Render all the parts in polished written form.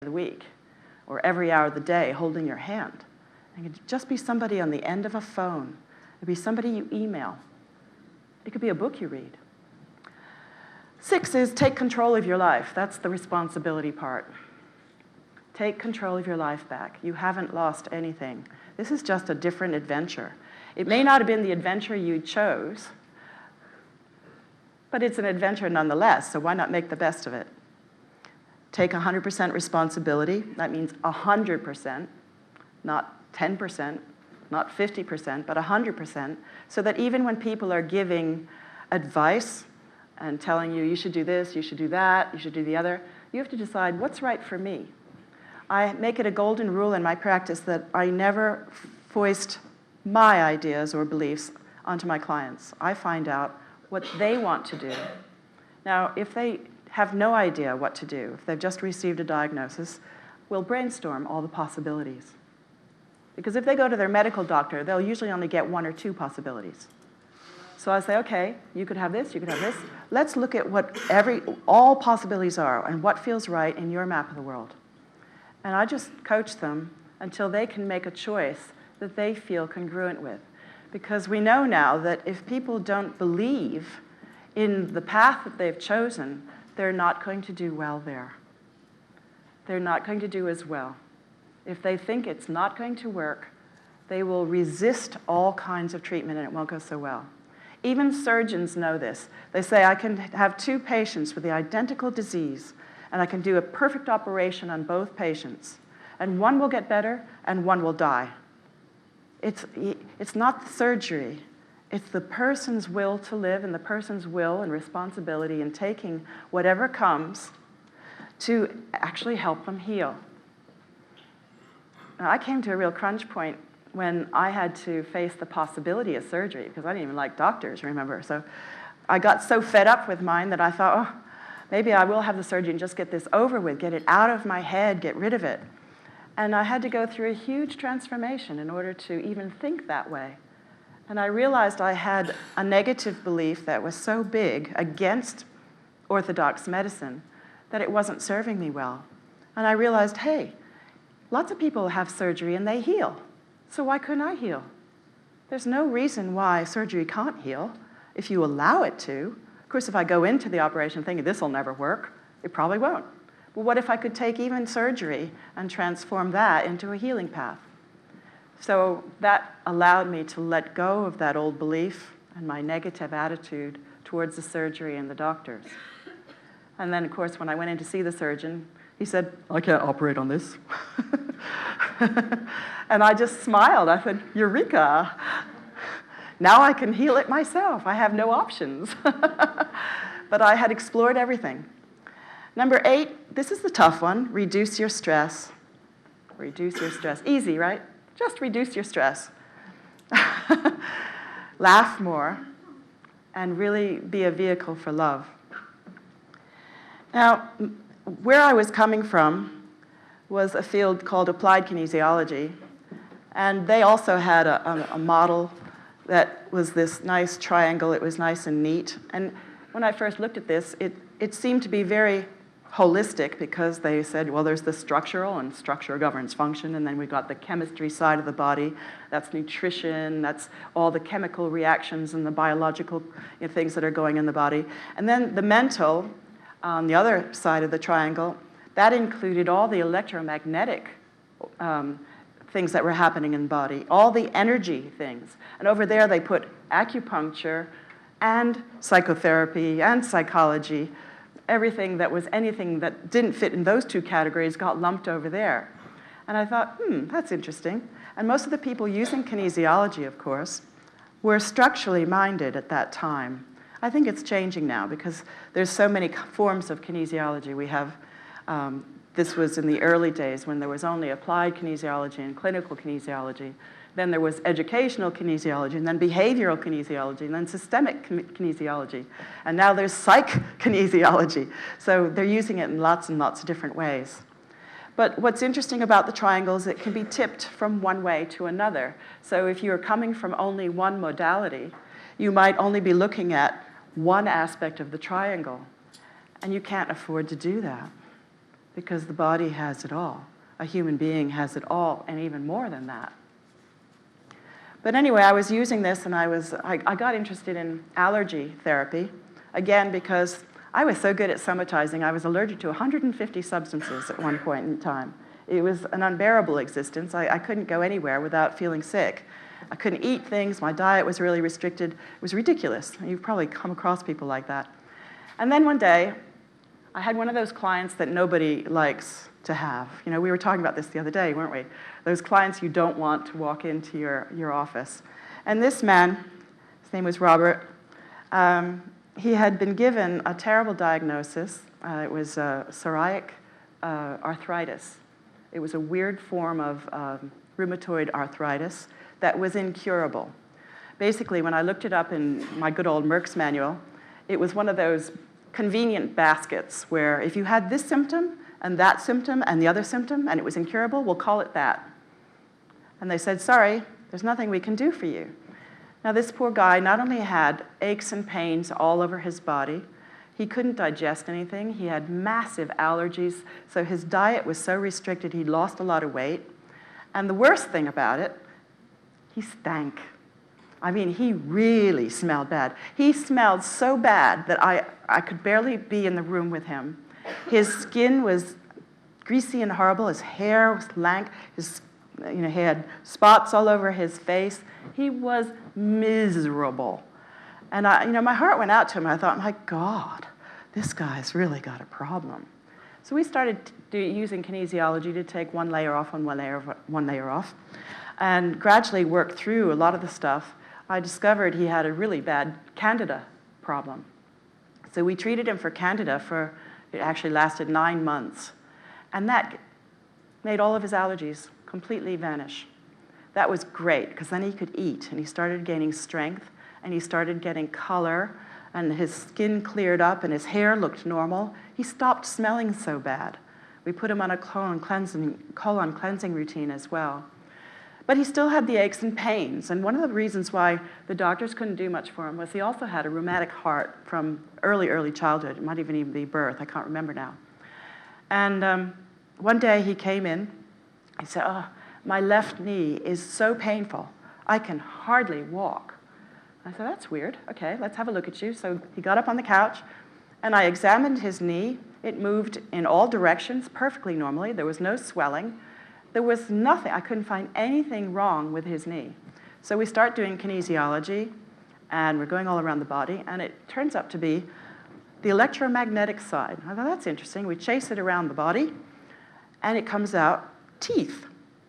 of the week or every hour of the day holding your hand. It could just be somebody on the end of a phone. It could be somebody you email. It could be a book you read. 6 is take control of your life. That's the responsibility part. Take control of your life back. You haven't lost anything. This is just a different adventure. It may not have been the adventure you chose, but it's an adventure nonetheless, so why not make the best of it? Take 100% responsibility. That means 100%, not 10%, not 50%, but 100%, so that even when people are giving advice and telling you, you should do this, you should do that, you should do the other, you have to decide what's right for me. I make it a golden rule in my practice that I never foist my ideas or beliefs onto my clients. I find out what they want to do. Now, if they have no idea what to do, if they've just received a diagnosis, we'll brainstorm all the possibilities. Because if they go to their medical doctor, they'll usually only get 1 or 2 possibilities. So I say, okay, you could have this, you could have this. Let's look at what all possibilities are and what feels right in your map of the world. And I just coach them until they can make a choice that they feel congruent with. Because we know now that if people don't believe in the path that they've chosen, they're not going to do well there. They're not going to do as well. If they think it's not going to work, they will resist all kinds of treatment and it won't go so well. Even surgeons know this. They say, I can have 2 patients with the identical disease, and I can do a perfect operation on both patients, and one will get better and one will die. It's not the surgery. It's the person's will to live and the person's will and responsibility in taking whatever comes to actually help them heal. Now, I came to a real crunch point when I had to face the possibility of surgery, because I didn't even like doctors, remember? So I got so fed up with mine that I thought, oh, maybe I will have the surgery and just get this over with, get it out of my head, get rid of it. And I had to go through a huge transformation in order to even think that way. And I realized I had a negative belief that was so big against orthodox medicine that it wasn't serving me well. And I realized, hey, lots of people have surgery and they heal. So why couldn't I heal? There's no reason why surgery can't heal if you allow it to. Of course, if I go into the operation thinking this will never work, it probably won't. But what if I could take even surgery and transform that into a healing path? So that allowed me to let go of that old belief and my negative attitude towards the surgery and the doctors. And then, of course, when I went in to see the surgeon, he said, I can't operate on this. And I just smiled. I said, Eureka! Now I can heal it myself. I have no options. But I had explored everything. Number 8, this is the tough one, reduce your stress. Reduce your stress. Easy, right? Just reduce your stress. Laugh more and really be a vehicle for love. Now, where I was coming from was a field called applied kinesiology, and they also had a model that was this nice triangle. It was nice and neat. And when I first looked at this, it seemed to be very holistic because they said, well, there's the structural, and structure governs function, and then we've got the chemistry side of the body. That's nutrition, that's all the chemical reactions and the biological things that are going in the body. And then the mental, on the other side of the triangle, that included all the electromagnetic things that were happening in the body, all the energy things. And over there they put acupuncture and psychotherapy and psychology. Everything that was anything that didn't fit in those 2 categories got lumped over there. And I thought, that's interesting. And most of the people using kinesiology, of course, were structurally minded at that time. I think it's changing now because there's so many forms of kinesiology. We have, this was in the early days when there was only applied kinesiology and clinical kinesiology. Then there was educational kinesiology, and then behavioral kinesiology, and then systemic kinesiology. And now there's psych kinesiology. So they're using it in lots and lots of different ways. But what's interesting about the triangle is it can be tipped from one way to another. So if you're coming from only one modality, you might only be looking at one aspect of the triangle. And you can't afford to do that because the body has it all. A human being has it all, and even more than that. But anyway, I was using this, and I got interested in allergy therapy, again, because I was so good at somatizing. I was allergic to 150 substances at one point in time. It was an unbearable existence. I couldn't go anywhere without feeling sick. I couldn't eat things. My diet was really restricted. It was ridiculous. You've probably come across people like that. And then one day, I had one of those clients that nobody likes to have. You know, we were talking about this the other day, weren't we? Those clients you don't want to walk into your office. And this man, his name was Robert, he had been given a terrible diagnosis. It was psoriatic arthritis. It was a weird form of rheumatoid arthritis that was incurable. Basically, when I looked it up in my good old Merck's manual, it was one of those convenient baskets where if you had this symptom and the other symptom and it was incurable, we'll call it that. And they said, sorry, there's nothing we can do for you. Now, this poor guy not only had aches and pains all over his body, he couldn't digest anything. He had massive allergies, so his diet was so restricted he lost a lot of weight. And the worst thing about it, he stank. I mean, he really smelled bad. He smelled so bad that I could barely be in the room with him. His skin was greasy and horrible. His hair was lank. He had spots all over his face. He was miserable. And my heart went out to him. I thought, my God, this guy's really got a problem. So we started using kinesiology to take one layer off and one layer off, and gradually worked through a lot of the stuff. I discovered he had a really bad candida problem. So we treated him for candida it actually lasted 9 months. And that made all of his allergies completely vanish. That was great, because then he could eat, and he started gaining strength, and he started getting color, and his skin cleared up, and his hair looked normal. He stopped smelling so bad. We put him on a colon cleansing routine as well. But he still had the aches and pains, and one of the reasons why the doctors couldn't do much for him was he also had a rheumatic heart from early childhood. It might even be birth. I can't remember now. And one day he came in. He said, oh, my left knee is so painful. I can hardly walk. I said, that's weird. Okay, let's have a look at you. So he got up on the couch, and I examined his knee. It moved in all directions perfectly normally. There was no swelling. There was nothing. I couldn't find anything wrong with his knee. So we start doing kinesiology, and we're going all around the body, and it turns out to be the electromagnetic side. I thought, that's interesting. We chase it around the body, and it comes out teeth.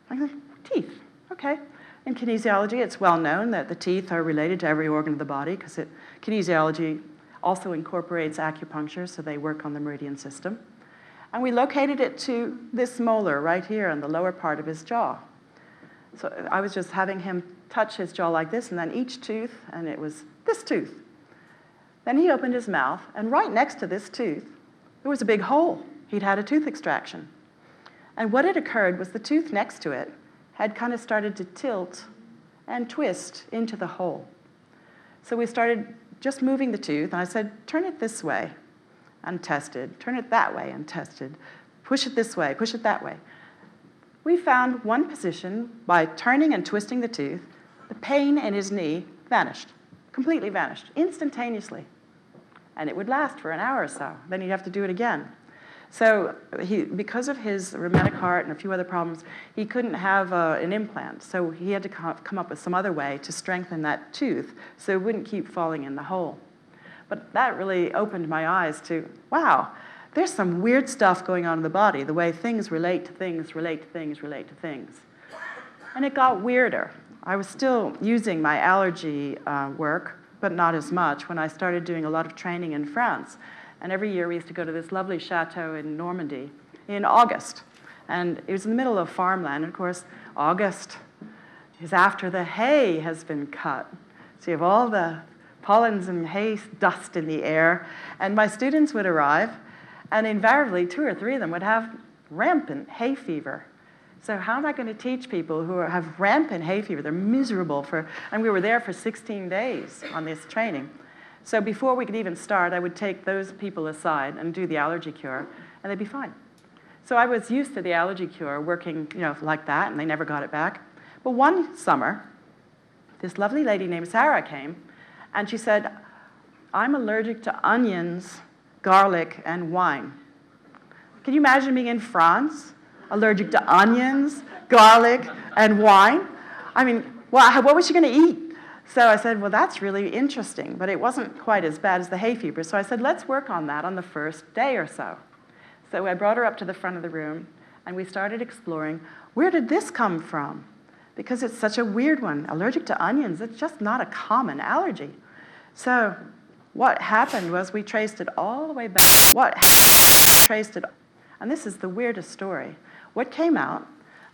I go, teeth, okay. In kinesiology, it's well known that the teeth are related to every organ of the body, because kinesiology also incorporates acupuncture, so they work on the meridian system. And we located it to this molar right here on the lower part of his jaw. So I was just having him touch his jaw like this, and then each tooth, and it was this tooth. Then he opened his mouth, and right next to this tooth, there was a big hole. He'd had a tooth extraction. And what had occurred was the tooth next to it had kind of started to tilt and twist into the hole. So we started just moving the tooth, and I said, turn it this way. And tested, turn it that way and tested, push it this way, push it that way. We found one position by turning and twisting the tooth, the pain in his knee vanished, completely vanished, instantaneously. And it would last for an hour or so. Then he'd have to do it again. So because of his rheumatic heart and a few other problems, he couldn't have an implant. So he had to come up with some other way to strengthen that tooth so it wouldn't keep falling in the hole. But that really opened my eyes to, wow, there's some weird stuff going on in the body, the way things relate to things, relate to things, relate to things. And it got weirder. I was still using my allergy work, but not as much, when I started doing a lot of training in France. And every year we used to go to this lovely chateau in Normandy in August. And it was in the middle of farmland. And of course, August is after the hay has been cut. So you have all the pollens and hay dust in the air, and my students would arrive, and invariably 2 or 3 of them would have rampant hay fever. So how am I going to teach people who have rampant hay fever? They're miserable and we were there for 16 days on this training. So before we could even start, I would take those people aside and do the allergy cure, and they'd be fine. So I was used to the allergy cure working, like that, and they never got it back. But one summer, this lovely lady named Sarah came, and she said, I'm allergic to onions, garlic, and wine. Can you imagine being in France, allergic to onions, garlic, and wine? I mean, what was she going to eat? So I said, well, that's really interesting, but it wasn't quite as bad as the hay fever. So I said, let's work on that on the first day or so. So I brought her up to the front of the room, and we started exploring, where did this come from? Because it's such a weird one. Allergic to onions, it's just not a common allergy. So what happened was we traced it all the way back. And this is the weirdest story. What came out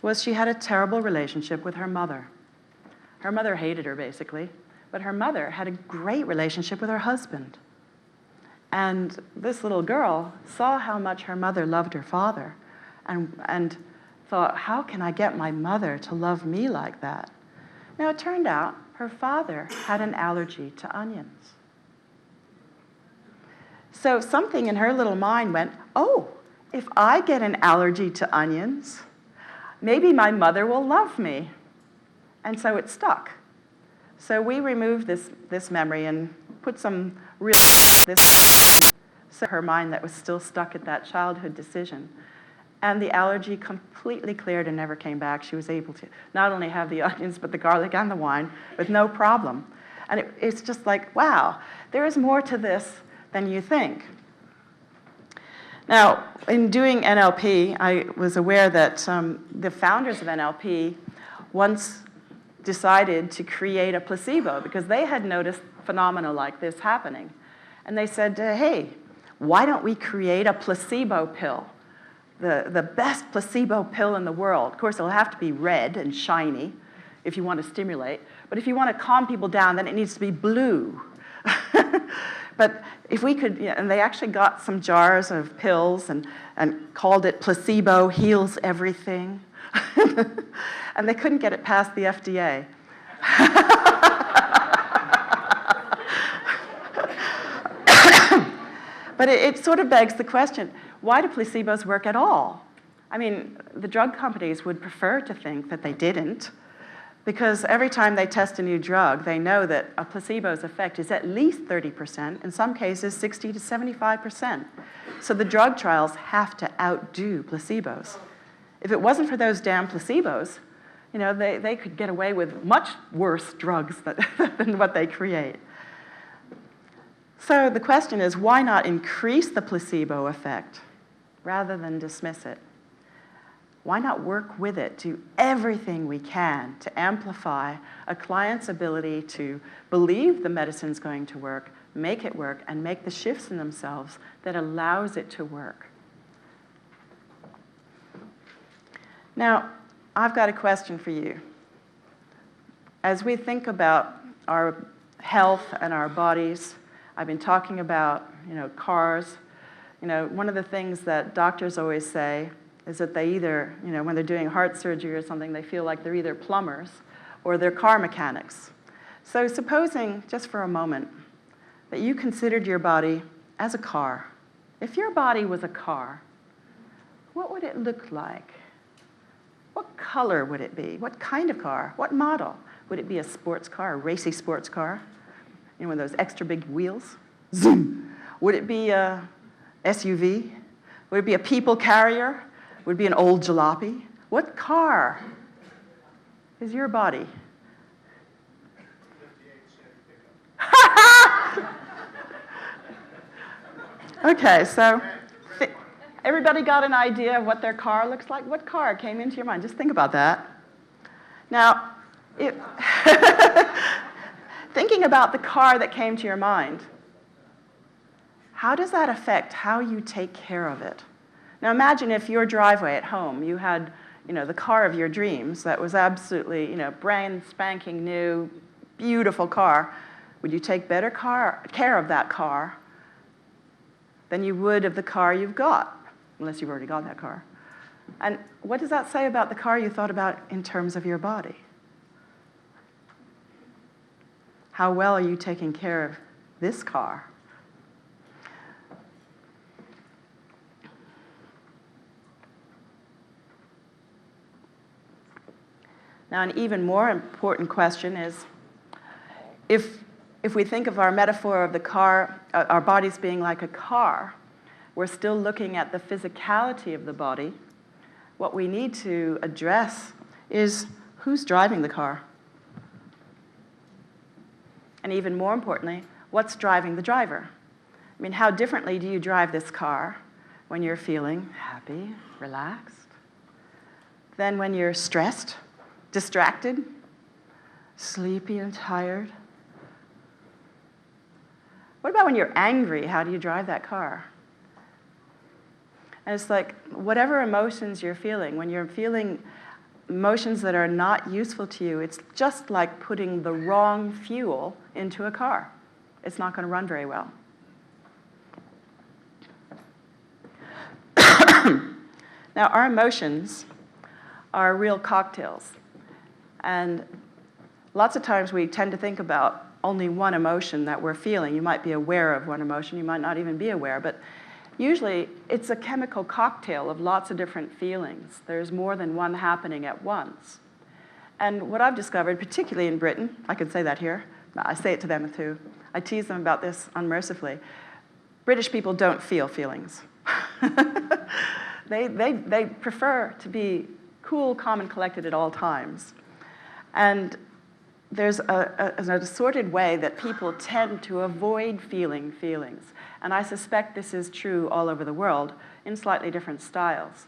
was she had a terrible relationship with her mother. Her mother hated her, basically, but her mother had a great relationship with her husband. And this little girl saw how much her mother loved her father and thought, how can I get my mother to love me like that? Now, it turned out her father had an allergy to onions. So something in her little mind went, oh, if I get an allergy to onions, maybe my mother will love me. And so it stuck. So we removed this memory and put some real so her mind that was still stuck at that childhood decision. And the allergy completely cleared and never came back. She was able to not only have the onions, but the garlic and the wine with no problem. And it's just like, wow, there is more to this than you think. Now, in doing NLP, I was aware that the founders of NLP once decided to create a placebo because they had noticed phenomena like this happening. And they said, hey, why don't we create a placebo pill? The best placebo pill in the world. Of course, it'll have to be red and shiny if you want to stimulate. But if you want to calm people down, then it needs to be blue. But if we could, and they actually got some jars of pills and called it Placebo Heals Everything. And they couldn't get it past the FDA. But it sort of begs the question, why do placebos work at all? I mean, the drug companies would prefer to think that they didn't, because every time they test a new drug, they know that a placebo's effect is at least 30%, in some cases 60 to 75%. So the drug trials have to outdo placebos. If it wasn't for those damn placebos, they could get away with much worse drugs than what they create. So the question is, why not increase the placebo effect rather than dismiss it? Why not work with it, do everything we can to amplify a client's ability to believe the medicine's going to work, make it work, and make the shifts in themselves that allows it to work? Now, I've got a question for you. As we think about our health and our bodies, I've been talking about, cars. One of the things that doctors always say is that they either, when they're doing heart surgery or something, they feel like they're either plumbers or they're car mechanics. So supposing, just for a moment, that you considered your body as a car. If your body was a car, what would it look like? What color would it be? What kind of car? What model? Would it be a sports car, a racy sports car? One of those extra big wheels? Zoom! Would it be a SUV? Would it be a people carrier? Would it be an old jalopy? What car is your body? Okay, so everybody got an idea of what their car looks like? What car came into your mind? Just think about that. Now, thinking about the car that came to your mind, how does that affect how you take care of it? Now imagine if your driveway at home, you had the car of your dreams that was absolutely brand spanking new, beautiful car. Would you take better care of that car than you would of the car you've got, unless you've already got that car? And what does that say about the car you thought about in terms of your body? How well are you taking care of this car? Now, an even more important question is, if we think of our metaphor of the car, our bodies being like a car, we're still looking at the physicality of the body. What we need to address is who's driving the car? And even more importantly, what's driving the driver? I mean, how differently do you drive this car when you're feeling happy, relaxed, than when you're stressed, distracted, sleepy and tired? What about when you're angry? How do you drive that car? And it's like, whatever emotions you're feeling, when you're feeling emotions that are not useful to you, it's just like putting the wrong fuel into a car. It's not going to run very well. Now, our emotions are real cocktails. And lots of times we tend to think about only one emotion that we're feeling. You might be aware of one emotion, you might not even be aware, but usually it's a chemical cocktail of lots of different feelings. There's more than one happening at once. And what I've discovered, particularly in Britain, I can say that here, I say it to them too, I tease them about this unmercifully, British people don't feel feelings. They prefer to be cool, calm, and collected at all times. And there's an assorted way that people tend to avoid feeling feelings. And I suspect this is true all over the world in slightly different styles.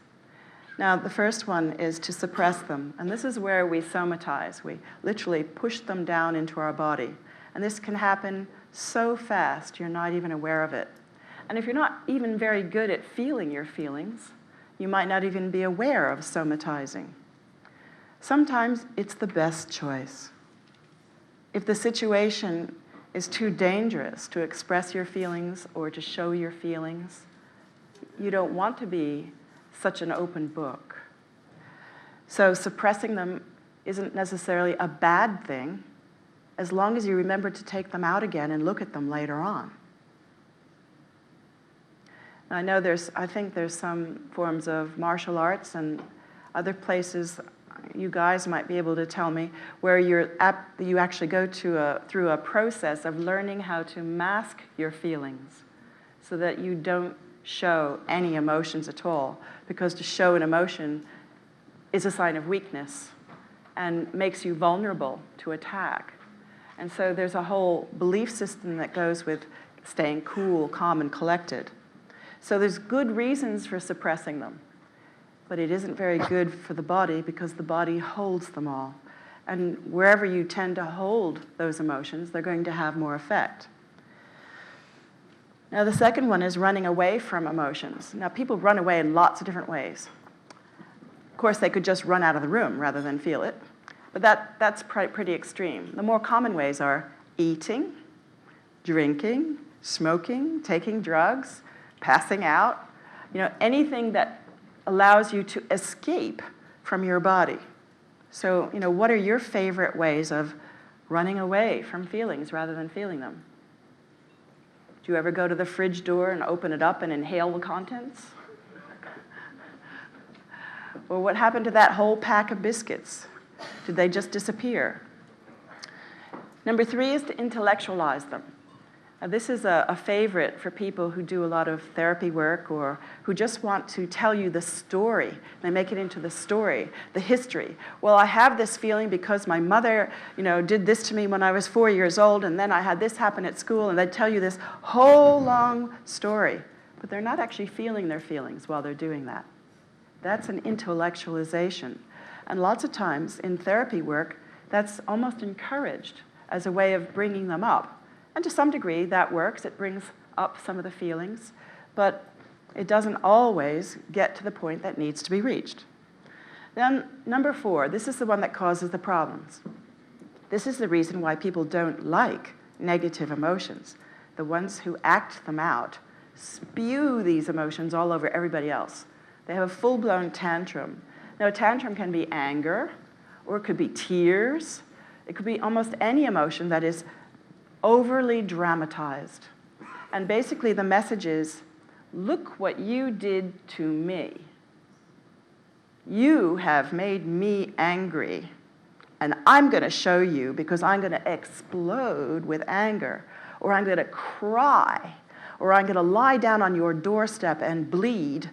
Now, the first one is to suppress them. And this is where we somatize. We literally push them down into our body. And this can happen so fast, you're not even aware of it. And if you're not even very good at feeling your feelings, you might not even be aware of somatizing. Sometimes it's the best choice. If the situation is too dangerous to express your feelings or to show your feelings, you don't want to be such an open book. So suppressing them isn't necessarily a bad thing, as long as you remember to take them out again and look at them later on. I know I think there's some forms of martial arts and other places, you guys might be able to tell me, where you actually go through a process of learning how to mask your feelings so that you don't show any emotions at all, because to show an emotion is a sign of weakness and makes you vulnerable to attack. And so there's a whole belief system that goes with staying cool, calm, and collected. So there's good reasons for suppressing them, but it isn't very good for the body because the body holds them all. And wherever you tend to hold those emotions, they're going to have more effect. Now, the second one is running away from emotions. Now, people run away in lots of different ways. Of course, they could just run out of the room rather than feel it, but that's pretty extreme. The more common ways are eating, drinking, smoking, taking drugs, passing out, anything that allows you to escape from your body. So, what are your favorite ways of running away from feelings rather than feeling them? Do you ever go to the fridge door and open it up and inhale the contents? Or what happened to that whole pack of biscuits? Did they just disappear? Number 3 is to intellectualize them. Now, this is a favorite for people who do a lot of therapy work or who just want to tell you the story. They make it into the story, the history. Well, I have this feeling because my mother, did this to me when I was 4 years old, and then I had this happen at school, and they tell you this whole long story. But they're not actually feeling their feelings while they're doing that. That's an intellectualization. And lots of times in therapy work, that's almost encouraged as a way of bringing them up. And to some degree, that works. It brings up some of the feelings, but it doesn't always get to the point that needs to be reached. Then, number 4, this is the one that causes the problems. This is the reason why people don't like negative emotions. The ones who act them out spew these emotions all over everybody else. They have a full-blown tantrum. Now, a tantrum can be anger, or it could be tears. It could be almost any emotion that is overly dramatized. And basically the message is, look what you did to me. You have made me angry. And I'm going to show you because I'm going to explode with anger, or I'm going to cry, or I'm going to lie down on your doorstep and bleed,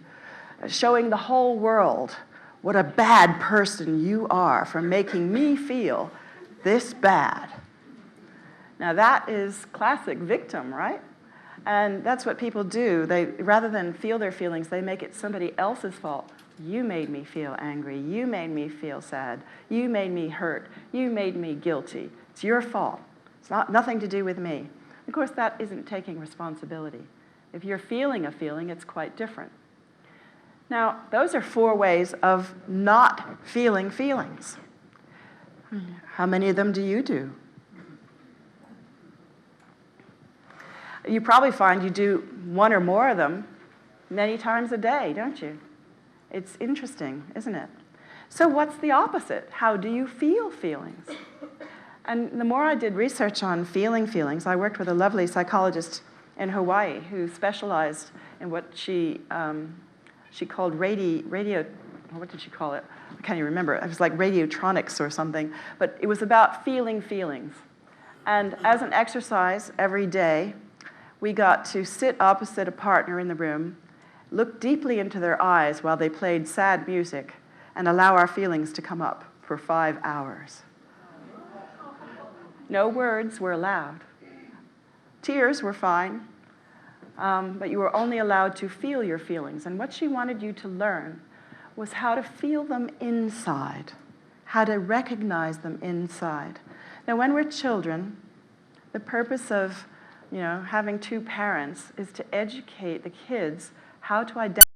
showing the whole world what a bad person you are for making me feel this bad. Now that is classic victim, right? And that's what people do. They, rather than feel their feelings, they make it somebody else's fault. You made me feel angry. You made me feel sad. You made me hurt. You made me guilty. It's your fault. It's nothing to do with me. Of course, that isn't taking responsibility. If you're feeling a feeling, it's quite different. Now, those are 4 ways of not feeling feelings. How many of them do you do? You probably find you do 1 or more of them many times a day, don't you? It's interesting, isn't it? So what's the opposite? How do you feel feelings? And the more I did research on feeling feelings, I worked with a lovely psychologist in Hawaii who specialized in what she called radio, what did she call it? I can't even remember. It was like radiotronics or something. But it was about feeling feelings. And as an exercise every day, we got to sit opposite a partner in the room, look deeply into their eyes while they played sad music, and allow our feelings to come up for 5 hours. No words were allowed. Tears were fine, but you were only allowed to feel your feelings. And what she wanted you to learn was how to feel them inside, how to recognize them inside. Now, when we're children, the purpose of having 2 parents is to educate the kids how to identify